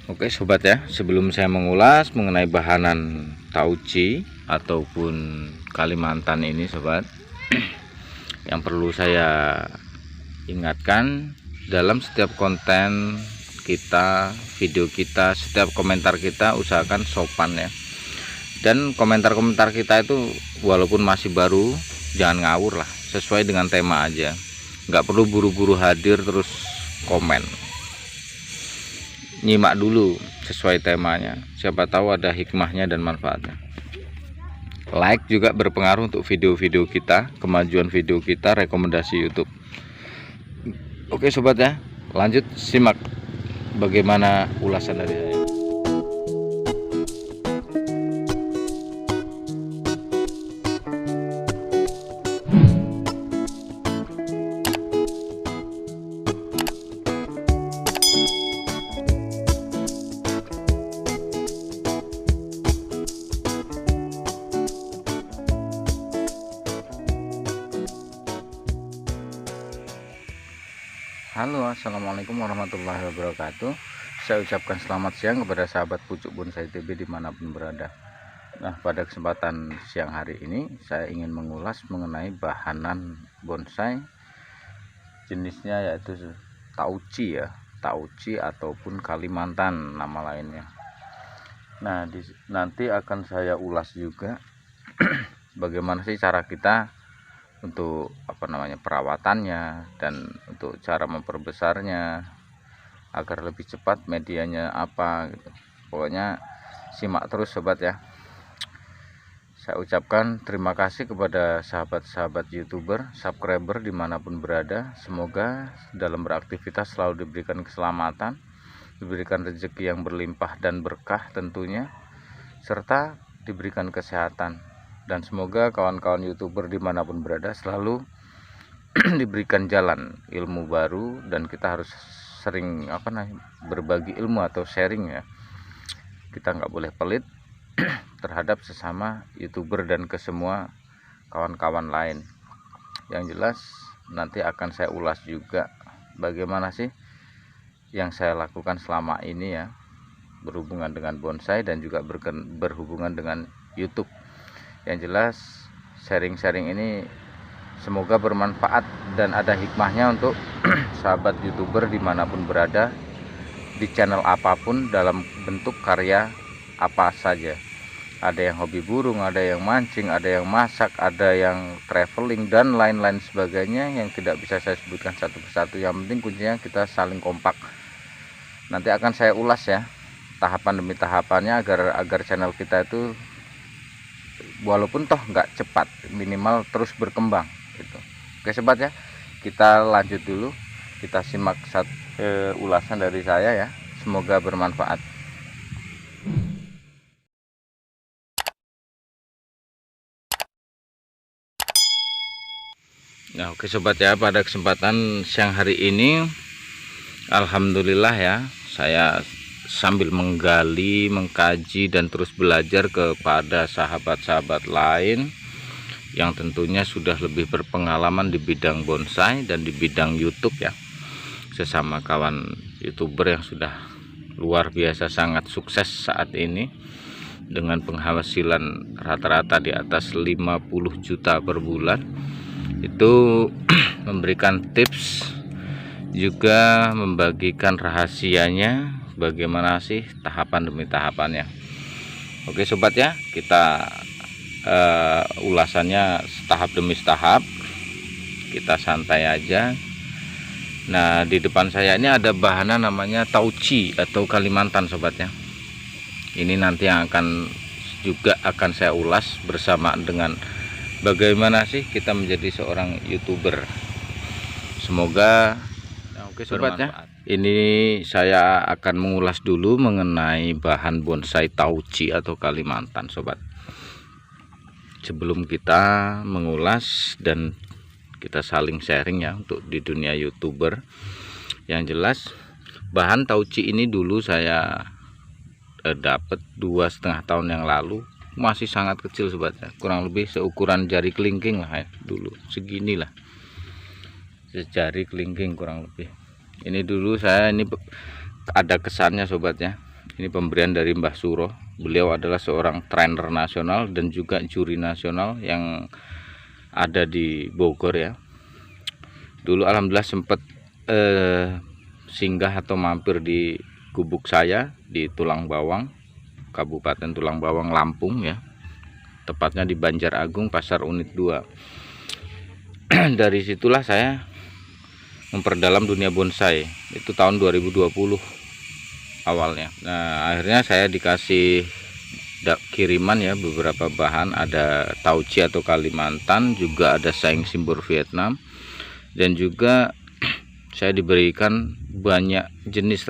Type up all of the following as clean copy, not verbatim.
Oke sobat ya, sebelum saya mengulas mengenai bahanan tauci ataupun Kalimantan ini sobat, yang perlu saya ingatkan, dalam setiap konten kita, video kita, setiap komentar kita usahakan sopan ya. Dan komentar-komentar kita itu walaupun masih baru, jangan ngawur lah, sesuai dengan tema aja. Nggak perlu buru-buru hadir terus komen. Nyimak dulu sesuai temanya, siapa tahu ada hikmahnya dan manfaatnya. Like juga berpengaruh untuk video-video kita, kemajuan video kita, rekomendasi YouTube. Oke sobat ya, lanjut simak bagaimana ulasan dari saya. Halo, assalamualaikum warahmatullahi wabarakatuh. Saya ucapkan selamat siang kepada sahabat pucuk bonsai TB dimanapun berada. Nah, pada kesempatan siang hari ini saya ingin mengulas mengenai bahanan bonsai jenisnya, yaitu tauci ya, tauci ataupun Kalimantan nama lainnya. Nah, nanti akan saya ulas juga bagaimana sih cara kita untuk perawatannya dan untuk cara memperbesarnya agar lebih cepat, medianya apa gitu. Pokoknya simak terus sobat ya. Saya ucapkan terima kasih kepada sahabat-sahabat YouTuber, subscriber dimanapun berada. Semoga dalam beraktivitas selalu diberikan keselamatan, diberikan rezeki yang berlimpah dan berkah tentunya, serta diberikan kesehatan. Dan semoga kawan-kawan YouTuber dimanapun berada selalu diberikan jalan ilmu baru, dan kita harus sering berbagi ilmu atau sharing ya. Kita nggak boleh pelit terhadap sesama YouTuber dan ke semua kawan-kawan lain. Yang jelas nanti akan saya ulas juga bagaimana sih yang saya lakukan selama ini ya, berhubungan dengan bonsai dan juga berhubungan dengan YouTube. Yang jelas sharing-sharing ini semoga bermanfaat dan ada hikmahnya untuk sahabat YouTuber dimanapun berada, di channel apapun, dalam bentuk karya apa saja. Ada yang hobi burung, ada yang mancing, ada yang masak, ada yang traveling dan lain-lain sebagainya yang tidak bisa saya sebutkan satu persatu. Yang penting kuncinya kita saling kompak. Nanti akan saya ulas ya, tahapan demi tahapannya, agar channel kita itu walaupun toh nggak cepat, minimal terus berkembang gitu. Oke sobat ya, kita lanjut dulu, kita simak ulasan dari saya ya, semoga bermanfaat. Nah oke sobat ya, pada kesempatan siang hari ini alhamdulillah ya, saya sambil menggali, mengkaji dan terus belajar kepada sahabat-sahabat lain yang tentunya sudah lebih berpengalaman di bidang bonsai dan di bidang YouTube ya, sesama kawan YouTuber yang sudah luar biasa sangat sukses saat ini dengan penghasilan rata-rata di atas 50 juta per bulan. Itu memberikan tips juga, membagikan rahasianya bagaimana sih tahapan demi tahapannya. Oke sobat ya, kita ulasannya tahap demi tahap, kita santai aja. Nah di depan saya ini ada bahanan namanya tauci atau Kalimantan sobat ya. Ini nanti yang akan saya ulas bersamaan dengan bagaimana sih kita menjadi seorang YouTuber. Semoga oke sobat ya, ini saya akan mengulas dulu mengenai bahan bonsai tauci atau Kalimantan sobat. Sebelum kita mengulas dan kita saling sharing ya untuk di dunia YouTuber, yang jelas bahan tauci ini dulu saya dapat 2,5 tahun yang lalu, masih sangat kecil sobat ya, kurang lebih seukuran jari kelingking lah ya, dulu seginilah, sejari kelingking kurang lebih. Ini dulu saya ini ada kesannya sobat ya, Ini pemberian dari Mbah Suro. Beliau adalah seorang trainer nasional dan juga juri nasional yang ada di Bogor ya. Dulu alhamdulillah sempat singgah atau mampir di gubuk saya di Tulang Bawang, Kabupaten Tulang Bawang, Lampung ya. Tepatnya di Banjar Agung, Pasar Unit 2. Dari situlah saya memperdalam dunia bonsai. Itu tahun 2020 awalnya. Nah, akhirnya saya dikasih kiriman ya beberapa bahan, ada tauci atau Kalimantan, juga ada saing simbur Vietnam, dan juga saya diberikan banyak jenis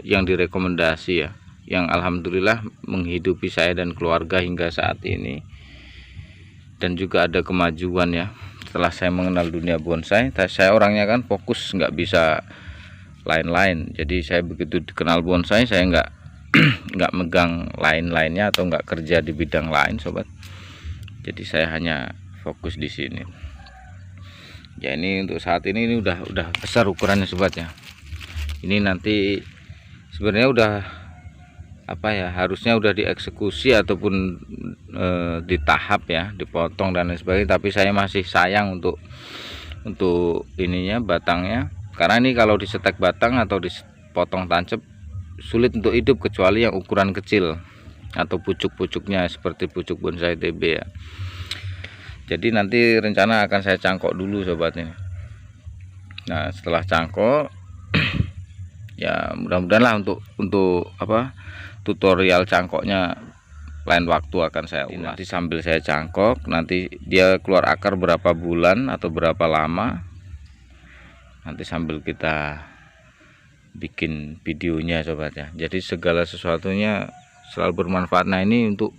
yang direkomendasi ya, yang alhamdulillah menghidupi saya dan keluarga hingga saat ini. Dan juga ada kemajuan ya setelah saya mengenal dunia bonsai. Saya orangnya kan fokus, nggak bisa lain-lain. Jadi saya begitu dikenal bonsai, saya nggak megang lain-lainnya atau nggak kerja di bidang lain, sobat. Jadi saya hanya fokus di sini. Ya, ini untuk saat ini udah besar ukurannya, sobat ya. Ini nanti sebenarnya udah harusnya udah dieksekusi ataupun di tahap ya, dipotong dan lain sebagainya, tapi saya masih sayang untuk ininya, batangnya. Karena ini kalau disetek batang atau dipotong tancap sulit untuk hidup, kecuali yang ukuran kecil atau pucuk-pucuknya seperti pucuk bonsai TB ya. Jadi nanti rencana akan saya cangkok dulu, sobat ini. Nah, setelah cangkok ya mudah-mudahan lah untuk tutorial cangkoknya lain waktu akan saya ulas. Nanti sambil saya cangkok, nanti dia keluar akar berapa bulan atau berapa lama, nanti sambil kita bikin videonya, sobat ya. Jadi segala sesuatunya selalu bermanfaat. Nah, ini untuk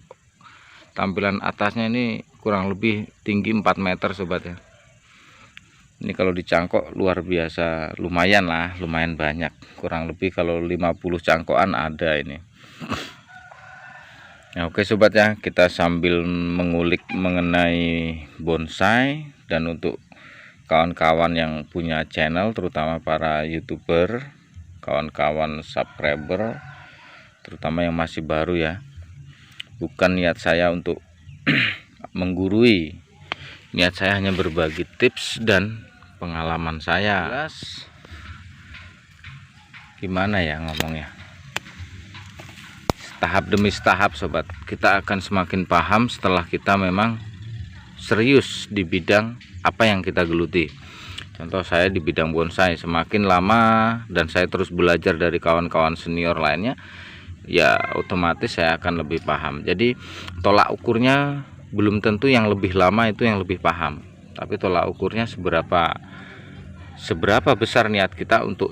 tampilan atasnya ini kurang lebih tinggi 4 meter, sobat ya. Ini kalau dicangkok luar biasa, lumayan banyak, kurang lebih kalau 50 cangkokan ada ini. Nah, oke sobat ya, kita sambil mengulik mengenai bonsai. Dan untuk kawan-kawan yang punya channel, terutama para YouTuber, kawan-kawan subscriber, terutama yang masih baru ya, bukan niat saya untuk menggurui, niat saya hanya berbagi tips dan pengalaman saya. Gimana ya ngomongnya, tahap demi tahap, sobat. Kita akan semakin paham setelah kita memang serius di bidang apa yang kita geluti. Contoh saya di bidang bonsai, semakin lama dan saya terus belajar dari kawan-kawan senior lainnya, ya otomatis saya akan lebih paham. Jadi tolak ukurnya belum tentu yang lebih lama itu yang lebih paham, tapi tolak ukurnya seberapa besar niat kita untuk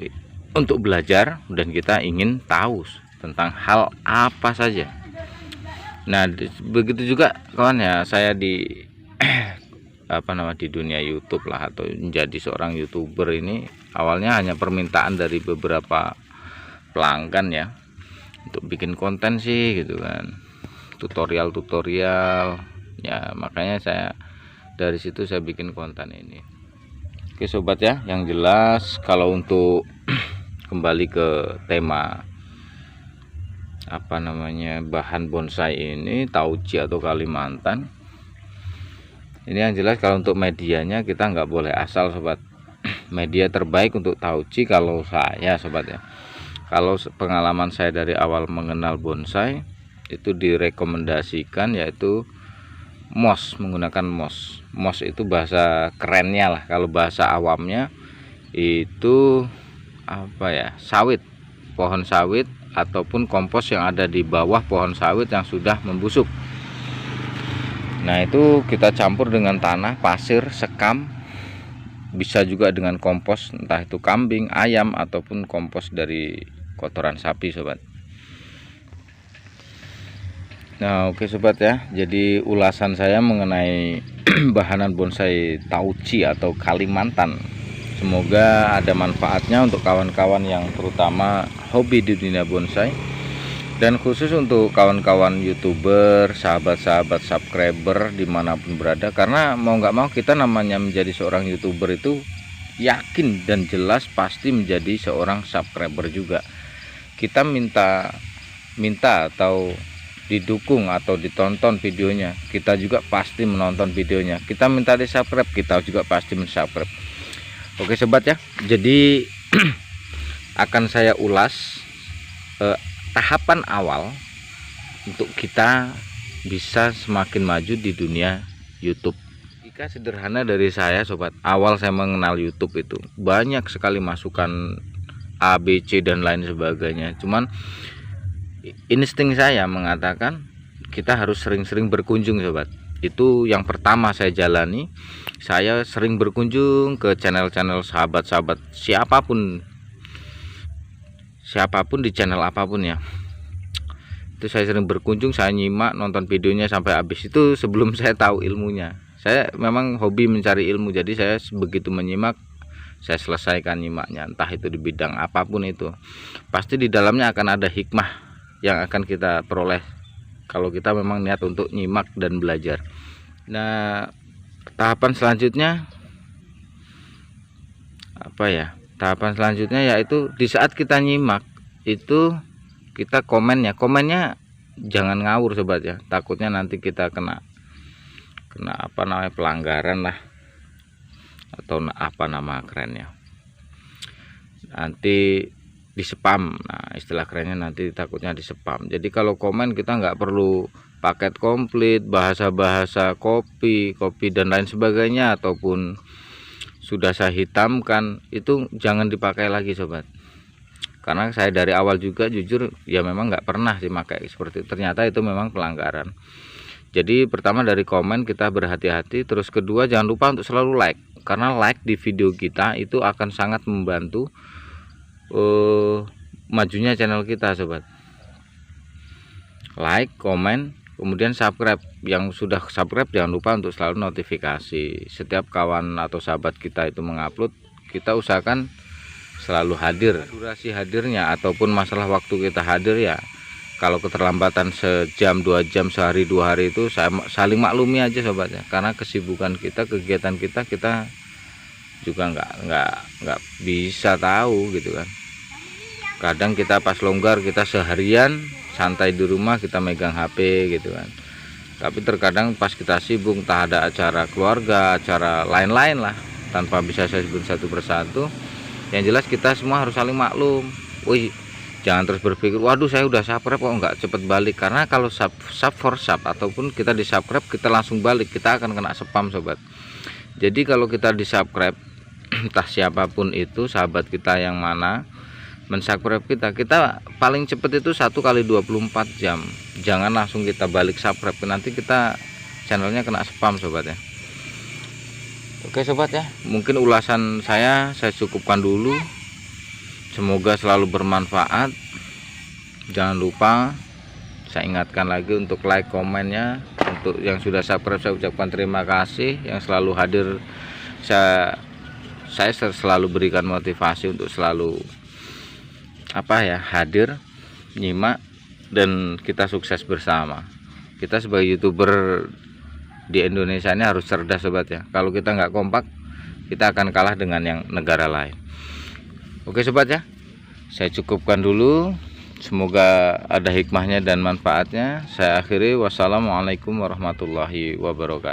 belajar dan kita ingin tahu tentang hal apa saja. Nah, begitu juga kawan ya, saya di di dunia YouTube lah, atau menjadi seorang YouTuber ini awalnya hanya permintaan dari beberapa pelanggan ya, untuk bikin konten sih gitu kan, tutorial ya, makanya dari situ saya bikin konten ini. Oke sobat ya, yang jelas kalau untuk kembali ke tema bahan bonsai ini, tauci atau Kalimantan, ini yang jelas kalau untuk medianya kita nggak boleh asal, sobat. Media terbaik untuk tauci kalau saya, sobat ya, kalau pengalaman saya dari awal mengenal bonsai itu direkomendasikan yaitu moss, menggunakan moss. Moss itu bahasa kerennya lah, kalau bahasa awamnya itu sawit, pohon sawit ataupun kompos yang ada di bawah pohon sawit yang sudah membusuk. Nah, itu kita campur dengan tanah, pasir, sekam, bisa juga dengan kompos, entah itu kambing, ayam ataupun kompos dari kotoran sapi, sobat. Nah, oke sobat ya, jadi ulasan saya mengenai bahanan bonsai tauci atau Kalimantan, semoga ada manfaatnya untuk kawan-kawan yang terutama hobi di dunia bonsai, dan khusus untuk kawan-kawan YouTuber, sahabat-sahabat subscriber dimanapun berada. Karena mau nggak mau kita namanya menjadi seorang YouTuber itu yakin dan jelas pasti menjadi seorang subscriber juga. Kita minta minta atau didukung atau ditonton videonya, kita juga pasti menonton videonya. Kita minta di subscribe, kita juga pasti men-subscribe. Oke sobat ya, jadi akan saya ulas tahapan awal untuk kita bisa semakin maju di dunia YouTube. Jika sederhana dari saya sobat, awal saya mengenal YouTube itu banyak sekali masukan A, B, C dan lain sebagainya. Cuman insting saya mengatakan kita harus sering-sering berkunjung sobat. Itu yang pertama saya jalani. Saya sering berkunjung ke channel-channel sahabat-sahabat siapapun di channel apapun ya. Itu saya sering berkunjung, saya nyimak, nonton videonya sampai habis. Itu sebelum saya tahu ilmunya. Saya memang hobi mencari ilmu, jadi saya begitu menyimak, saya selesaikan nyimaknya, entah itu di bidang apapun itu. Pasti di dalamnya akan ada hikmah yang akan kita peroleh kalau kita memang niat untuk nyimak dan belajar. Nah, tahapan selanjutnya apa ya? Tahapan selanjutnya yaitu di saat kita nyimak itu kita komennya jangan ngawur sobat ya, takutnya nanti kita kena apa namanya, pelanggaran lah, atau apa nama kerennya, nanti di spam. Nah, istilah kerennya nanti takutnya di spam. Jadi kalau komen kita nggak perlu paket komplit, bahasa-bahasa copy dan lain sebagainya, ataupun sudah saya hitamkan, itu jangan dipakai lagi sobat. Karena saya dari awal juga jujur ya memang nggak pernah dipakai seperti itu. Ternyata itu memang pelanggaran. Jadi pertama dari komen kita berhati-hati, terus kedua jangan lupa untuk selalu like, karena like di video kita itu akan sangat membantu majunya channel kita sobat. Like, komen, kemudian subscribe. Yang sudah subscribe jangan lupa untuk selalu notifikasi. Setiap kawan atau sahabat kita itu mengupload, kita usahakan selalu hadir. Durasi hadirnya ataupun masalah waktu kita hadir ya, kalau keterlambatan sejam, 2 jam, sehari, 2 hari itu saya saling maklumi aja sobat ya. Karena kesibukan kita, kegiatan kita juga nggak bisa tahu gitu kan. Kadang kita pas longgar kita seharian santai di rumah, kita megang HP gitu kan. Tapi terkadang pas kita sibuk, entah ada acara keluarga, acara lain-lain lah, tanpa bisa saya sebut satu persatu. Yang jelas kita semua harus saling maklum. Wih, jangan terus berpikir, waduh saya udah subscribe kok nggak cepet balik. Karena kalau sub for sub ataupun kita di subscribe kita langsung balik, kita akan kena spam sobat. Jadi kalau kita di subscribe, entah siapapun itu sahabat kita yang mana mensubscribe kita paling cepet itu 1 kali 24 jam. Jangan langsung kita balik subscribe, nanti kita channelnya kena spam sobat ya. Oke sobat ya, mungkin ulasan saya cukupkan dulu. Semoga selalu bermanfaat. Jangan lupa saya ingatkan lagi untuk like, komennya. Untuk yang sudah subscribe saya ucapkan terima kasih. Yang selalu hadir, saya selalu berikan motivasi untuk selalu hadir, nyimak, dan kita sukses bersama. Kita sebagai YouTuber di Indonesia ini harus cerdas sobat ya. Kalau kita nggak kompak, kita akan kalah dengan yang negara lain. Oke sobat ya, saya cukupkan dulu. Semoga ada hikmahnya dan manfaatnya. Saya akhiri, wassalamualaikum warahmatullahi wabarakatuh.